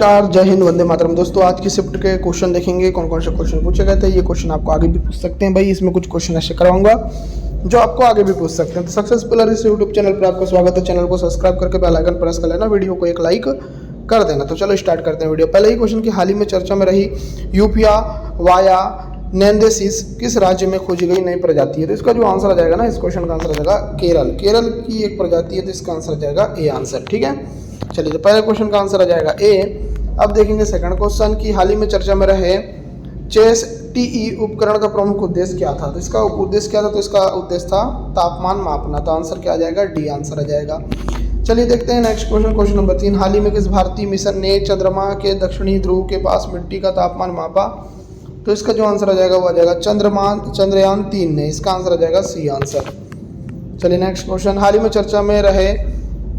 नमस्कार, जय हिंद, वंदे मातरम। दोस्तों आज की शिफ्ट के क्वेश्चन देखेंगे, कौन कौन से क्वेश्चन पूछे गए थे। ये क्वेश्चन आपको आगे भी पूछ सकते हैं भाई, इसमें कुछ क्वेश्चन ऐसे करवाऊंगा जो आपको आगे भी पूछ सकते हैं। तो सक्सेस पिलर इस यूट्यूब चैनल पर आपका स्वागत है। चैनल को सब्सक्राइब करके बेल आइकन प्रेस कर लेना, वीडियो को एक लाइक कर देना। तो चलो स्टार्ट करते हैं वीडियो। पहले ही क्वेश्चन की हाल ही में चर्चा में रही यूपिया वाया नेंदेसिस किस राज्य में खोजी गई नई प्रजाति है। तो इसका जो आंसर आ जाएगा ना, इस क्वेश्चन का आंसर आ जाएगा केरल। केरल की एक प्रजाति है, तो इसका आंसर आ जाएगा ए आंसर। ठीक है, चलिए तो पहले क्वेश्चन का आंसर आ जाएगा ए। अब देखेंगे सेकंड क्वेश्चन की हाल ही में चर्चा में रहे चेस टीई उपकरण का प्रमुख उद्देश्य क्या था। तो इसका उद्देश्य क्या था, तो इसका उद्देश्य था तापमान मापना। तो आंसर क्या आ जाएगा, डी आंसर आ जाएगा। चलिए देखते हैं नेक्स्ट क्वेश्चन, क्वेश्चन नंबर 3। हाल ही में किस भारतीय मिशन ने चंद्रमा के दक्षिणी ध्रुव के पास मिट्टी का तापमान मापा। तो इसका जो आंसर आ जाएगा वो आ जाएगा चंद्रयान 3 ने। इसका आंसर आ जाएगा सी आंसर। चलिए नेक्स्ट क्वेश्चन, हाल ही में चर्चा में रहे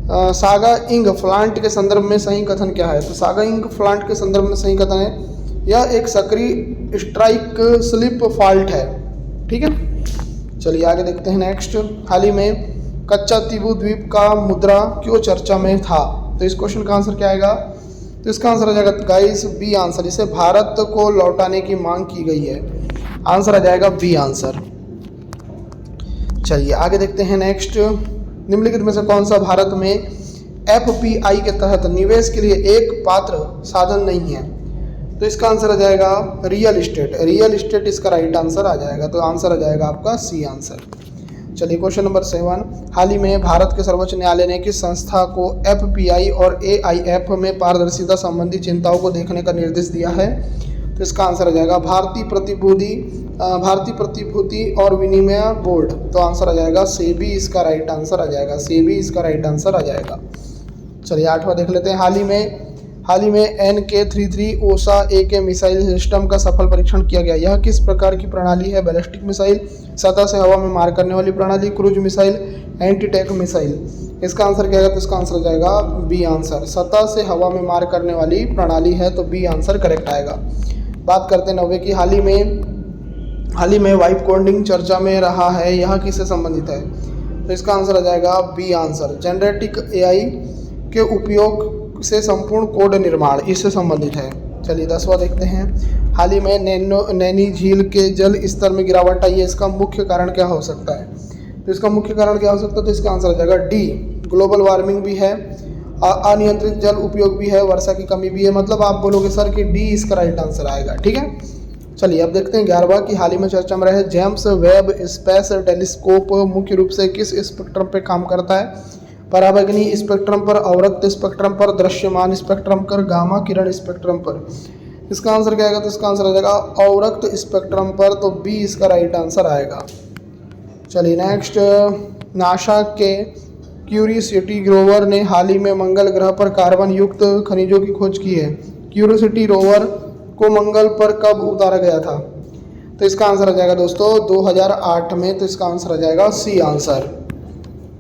सागा इंग फ्लांट के संदर्भ में सही कथन क्या है। तो सागा इंग फ्लांट के संदर्भ में सही कथन है यह एक सक्रिय स्ट्राइक स्लिप फॉल्ट है। ठीक है, चलिए आगे देखते हैं नेक्स्ट। हाल ही में कच्चा तीबू द्वीप का मुद्रा क्यों चर्चा में था। तो इस क्वेश्चन का आंसर क्या आएगा, तो इसका आंसर आ जाएगा गाइस बी आंसर। इसे भारत को लौटाने की मांग की गई है। आंसर आ जाएगा बी आंसर। चलिए आगे देखते हैं नेक्स्ट। निम्नलिखित में से कौन सा भारत में एफपीआई के तहत निवेश के लिए एक पात्र साधन नहीं है। तो इसका आंसर आ जाएगा रियल एस्टेट। रियल एस्टेट इसका राइट आंसर आ जाएगा। तो आंसर आ जाएगा आपका सी आंसर। चलिए क्वेश्चन नंबर 7। हाल ही में भारत के सर्वोच्च न्यायालय ने किस संस्था को एफपीआई और एआईएफ में पारदर्शिता संबंधी चिंताओं को देखने का निर्देश दिया है। तो इसका आंसर आ जाएगा भारतीय प्रतिभूति और विनिमय बोर्ड। तो आंसर आ जाएगा सेबी इसका राइट आंसर आ जाएगा। सेबी इसका राइट आंसर आ जाएगा। चलिए 8वां देख लेते हैं। हाल ही में NK-33 ओसा AK मिसाइल सिस्टम का सफल परीक्षण किया गया। यह किस प्रकार की प्रणाली है। बैलिस्टिक मिसाइल, सतह से हवा में मार करने वाली प्रणाली, cruise missile, anti tank missile. इसका आंसर क्या है, तो इसका आंसर हो जाएगा बी आंसर। सतह से हवा में मार करने वाली प्रणाली है, तो बी आंसर करेक्ट आएगा। बात करते हैं 9वें की। हाल ही में वाइब कोडिंग चर्चा में रहा है, यह किससे संबंधित है। तो इसका आंसर आ जाएगा बी आंसर। जेनरेटिक AI के उपयोग से संपूर्ण कोड निर्माण इससे संबंधित है। चलिए 10वां देखते हैं। हाल ही में नैनी झील के जल स्तर में गिरावट आई है, इसका मुख्य कारण क्या हो सकता है। तो इसका मुख्य कारण क्या हो सकता है, तो इसका आंसर आ जाएगा डी। ग्लोबल वार्मिंग भी है, अनियंत्रित जल उपयोग भी है, वर्षा की कमी भी है। मतलब आप बोलोगे सर कि डी इसका राइट आंसर आएगा। ठीक है, चलिए अब देखते हैं 11वां की। हाल ही में चर्चा में रहे जेम्स वेब स्पेस टेलीस्कोप मुख्य रूप से किस स्पेक्ट्रम पे काम करता है। पराबैंगनी स्पेक्ट्रम पर, अवरक्त स्पेक्ट्रम पर, दृश्यमान स्पेक्ट्रम पर, गामा किरण स्पेक्ट्रम पर। इसका आंसर क्या आएगा, तो इसका आंसर आ जाएगा अवरक्त स्पेक्ट्रम पर। तो बी इसका राइट आंसर आएगा। चलिए नेक्स्ट, नासा के क्यूरियोसिटी रोवर ने हाल ही में मंगल ग्रह पर कार्बन युक्त खनिजों की खोज की है। क्यूरियोसिटी रोवर को मंगल पर कब उतारा गया था। तो इसका आंसर आ जाएगा दोस्तों 2008 में। तो इसका आंसर आ जाएगा सी आंसर।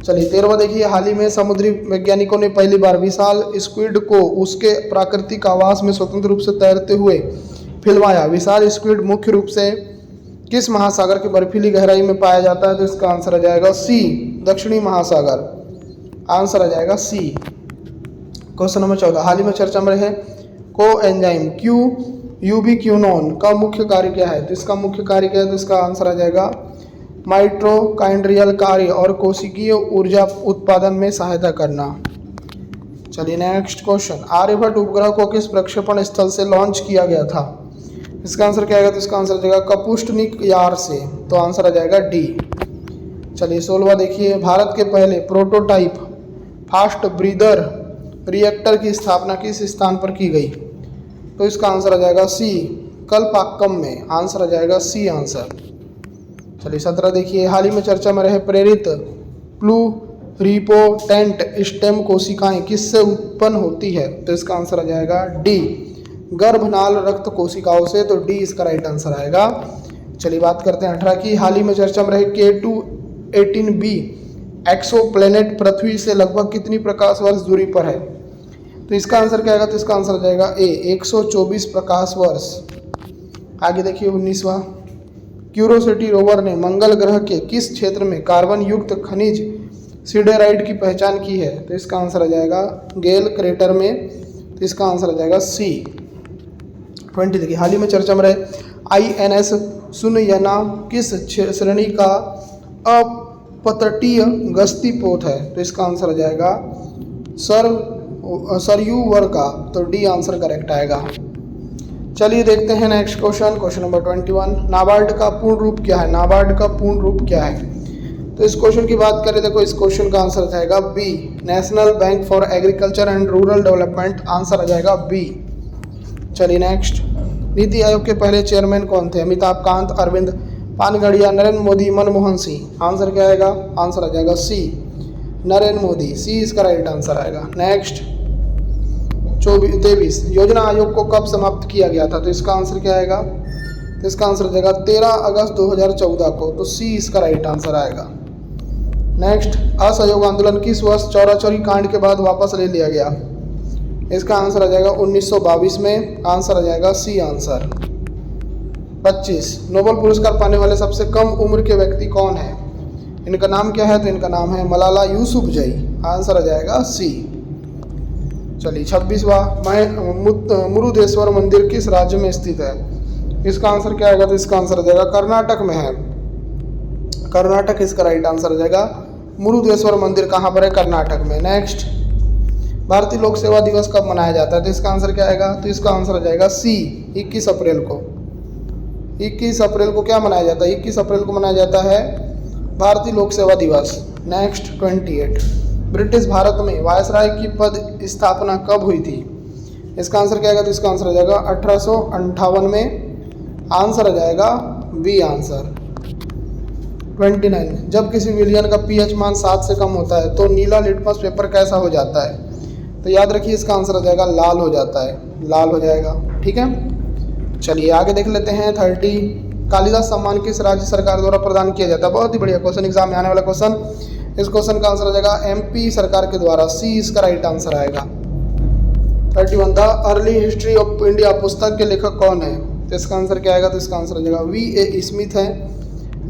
चलिए 13वां देखिए। हाल ही में समुद्री वैज्ञानिकों ने पहली बार विशाल स्क्विड को उसके प्राकृतिक आवास में स्वतंत्र रूप से तैरते हुए फिल्माया। विशाल स्क्विड मुख्य रूप से किस महासागर की बर्फीली गहराई में पाया जाता है। तो इसका आंसर आ जाएगा सी, दक्षिणी महासागर। आंसर आ जाएगा सी। Question number 14। हाल ही में चर्चा में रहे को एंजाइम यूबिक्विनोन का मुख्य कार्य क्या है। तो इसका मुख्य कार्य क्या है, तो इसका आंसर आ जाएगा माइटोकॉन्ड्रियल कार्य और कोशिकीय ऊर्जा उत्पादन में सहायता करना। चलिए नेक्स्ट क्वेश्चन। आर्यभट्ट उपग्रह को किस प्रक्षेपण स्थल से लॉन्च किया गया था। इसका आंसर क्या आएगा, तो इसका आंसर आ जाएगा कपुष्टनिक यार से। तो आंसर आ जाएगा डी। चलिए 16वां देखिए। भारत के पहले प्रोटोटाइप फास्ट ब्रीदर रिएक्टर की स्थापना किस स्थान पर की गई। तो इसका आंसर आ जाएगा सी, कलपाक्कम में। आंसर आ जाएगा सी आंसर। चलिए 17 देखिए। हाल ही में चर्चा में रहे प्रेरित प्लूरिपोटेंट स्टेम कोशिकाएं किससे उत्पन्न होती है। तो इसका आंसर आ जाएगा डी, गर्भनाल रक्त कोशिकाओं से। तो डी इसका राइट आंसर आएगा। चलिए बात करते हैं 18 की। हाल ही में चर्चा में रहे K2-18b एक्सोप्लैनेट पृथ्वी से लगभग कितनी प्रकाश वर्ष दूरी पर है। तो इसका आंसर क्या आएगा, तो इसका आंसर आ जाएगा ए, 124 प्रकाश वर्ष। आगे देखिए 19वां। क्यूरियोसिटी रोवर ने मंगल ग्रह के किस क्षेत्र में कार्बन युक्त खनिज सिडेराइट की पहचान की है। तो इसका आंसर आ जाएगा गेल क्रेटर में। तो तो इसका आंसर आ जाएगा सी। 20 देखिए, हाल ही में चर्चा में रहे INS सुनयना किस श्रेणी का अपतटीय गश्ती पोत है? तो इसका आंसर आ जाएगा सरयू वर्ग का, तो डी आंसर करेक्ट आएगा। चलिए देखते हैं next question, question number 21। NABARD का पूर्ण रूप क्या है? नाबार्ड का पूर्ण रूप क्या है? तो इस क्वेश्चन की बात करें, देखो इस क्वेश्चन का आंसर आ जाएगा B, national bank for agriculture and rural development, answer आ जाएगा बी। चलिए नेक्स्ट, नीति आयोग के पहले चेयरमैन कौन थे? अमिताभ कांत, अरविंद पानगढ़िया, नरेंद्र मोदी, मनमोहन सिंह, आंसर क्या आएगा? आंसर आ जाएगा सी, नरेंद्र मोदी, सी इसका राइट आंसर आएगा। नेक्स्ट 23, योजना आयोग को कब समाप्त किया गया था? तो इसका आंसर क्या आएगा? तो इसका आंसर आ जाएगा 13 अगस्त 2014 को, तो सी इसका राइट आंसर आएगा। नेक्स्ट, असहयोग आंदोलन किस वर्ष चौरा चौरी कांड के बाद वापस ले लिया गया? इसका आंसर आ जाएगा 1922 में, आंसर आ जाएगा सी आंसर। 25, नोबेल पुरस्कार पाने वाले सबसे कम उम्र के व्यक्ति कौन है? इनका नाम क्या है? तो इनका नाम है मलाला यूसुफजई, आंसर आ जाएगा सी। चलिए 26वां, मुरुदेश्वर मंदिर किस राज्य में स्थित है? इसका आंसर क्या आएगा? तो इसका आंसर आ जाएगा कर्नाटक में है, कर्नाटक इसका राइट आंसर आ जाएगा। मुरुदेश्वर मंदिर कहाँ पर है? कर्नाटक में। नेक्स्ट, भारतीय लोक सेवा दिवस कब मनाया जाता है? तो इसका आंसर क्या आएगा? तो इसका आंसर आ जाएगा सी, 21 अप्रैल को। 21 अप्रैल को क्या मनाया जाता है? 21 अप्रैल को मनाया जाता है भारतीय लोक सेवा दिवस। नेक्स्ट 28, ब्रिटिश भारत में वायसराय की पद स्थापना कब हुई थी? इसका आंसर क्या आएगा? तो इसका आंसर आ जाएगा 1858 में, आंसर आ जाएगा बी आंसर। 29, जब किसी विलयन का pH मान 7 से कम होता है तो नीला लिटमस पेपर कैसा हो जाता है? तो याद रखिए इसका आंसर आ जाएगा लाल हो जाता है, लाल हो जाएगा। ठीक है, चलिए आगे देख लेते हैं। 30, कालिदास सम्मान किस राज्य सरकार द्वारा प्रदान किया जाता है? बहुत ही बढ़िया क्वेश्चन, एग्जाम में आने वाला क्वेश्चन। इस क्वेश्चन का आंसर आ जाएगा MP सरकार के द्वारा, सी इसका राइट आंसर आएगा। 31, the early history of India पुस्तक के लेखक कौन है? तो इसका आंसर क्या आएगा? तो इसका आंसर आ जाएगा V.A. स्मिथ है,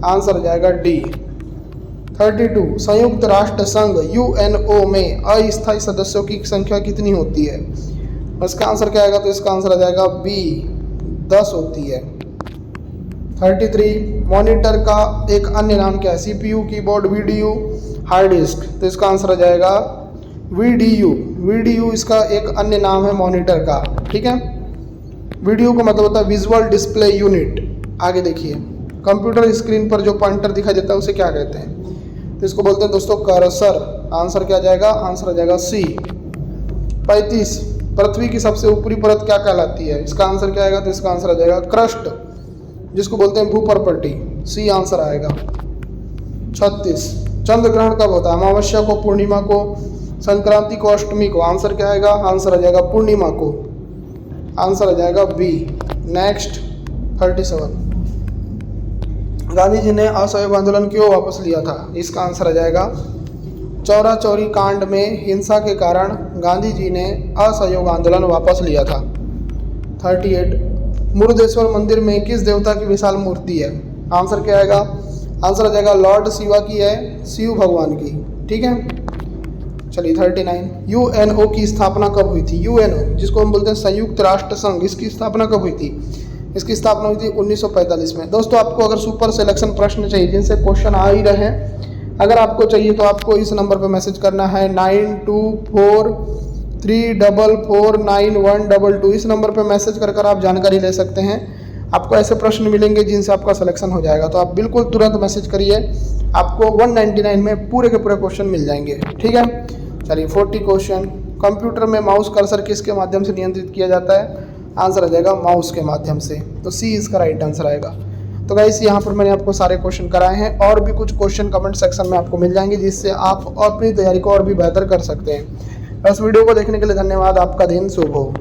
आंसर आ जाएगा डी। 32, संयुक्त राष्ट्र संघ UNO में अस्थायी सदस्यों की संख्या कितनी होती है? इसका आंसर क्या आएगा? तो इसका आंसर आ जाएगा बी, 10 होती है। 33, मॉनिटर का एक अन्य नाम क्या है? CPU, keyboard, VDU, hard disk, तो इसका आंसर आ जाएगा VDU। VDU इसका एक अन्य नाम है मॉनिटर का। ठीक है, VDU का मतलब होता है विजुअल डिस्प्ले यूनिट। आगे देखिए, कंप्यूटर स्क्रीन पर जो पॉइंटर दिखाई देता है उसे क्या कहते हैं? तो इसको बोलते हैं दोस्तों कर्सर, आंसर क्या आ जाएगा? आंसर आ जाएगा सी। 35, पृथ्वी की सबसे ऊपरी परत क्या कहलाती है? इसका आंसर क्या आएगा? तो इसका आंसर आ जाएगा क्रस्ट, जिसको बोलते हैं भूपर्पटी, सी आंसर आएगा। 36, चंद्र ग्रहण कब होता है? अमावस्या को, पूर्णिमा को, संक्रांति को, अष्टमी को, आंसर क्या आएगा? आंसर आ जाएगा पूर्णिमा को, आंसर आ जाएगा बी। नेक्स्ट 37, गांधी जी ने असहयोग आंदोलन क्यों वापस लिया था? इसका आंसर आ जाएगा चौरा चौरी कांड में हिंसा के कारण गांधी जी ने असहयोग आंदोलन वापस लिया था। 38, मुरुदेश्वर मंदिर में किस देवता की विशाल मूर्ति है? आंसर क्या आएगा? आंसर आ जाएगा लॉर्ड शिवा की है, शिव भगवान की। ठीक है, चलिए 39, UNO की स्थापना कब हुई थी? UNO जिसको हम बोलते हैं संयुक्त राष्ट्र संघ, इसकी स्थापना कब हुई थी? इसकी स्थापना हुई थी 1945 में। दोस्तों आपको अगर सुपर सिलेक्शन प्रश्न चाहिए जिनसे क्वेश्चन आ ही रहे हैं, अगर आपको चाहिए तो आपको इस नंबर पर मैसेज करना है 9243449122। इस नंबर पर मैसेज कर आप जानकारी ले सकते हैं। आपको ऐसे प्रश्न मिलेंगे जिनसे आपका सिलेक्शन हो जाएगा, तो आप बिल्कुल तुरंत मैसेज करिए, आपको 199 में पूरे के पूरे क्वेश्चन मिल जाएंगे। ठीक है, चलिए 40 क्वेश्चन, कंप्यूटर में माउस कर्सर किसके माध्यम से नियंत्रित किया जाता है? आंसर आ जाएगा माउस के माध्यम से, तो सी इसका राइट आंसर आएगा। तो गाइस यहाँ पर मैंने आपको सारे क्वेश्चन कराए हैं, और भी कुछ क्वेश्चन कमेंट सेक्शन में आपको मिल जाएंगे जिससे आप अपनी तैयारी को और भी बेहतर कर सकते हैं। इस वीडियो को देखने के लिए धन्यवाद, आपका दिन शुभ हो।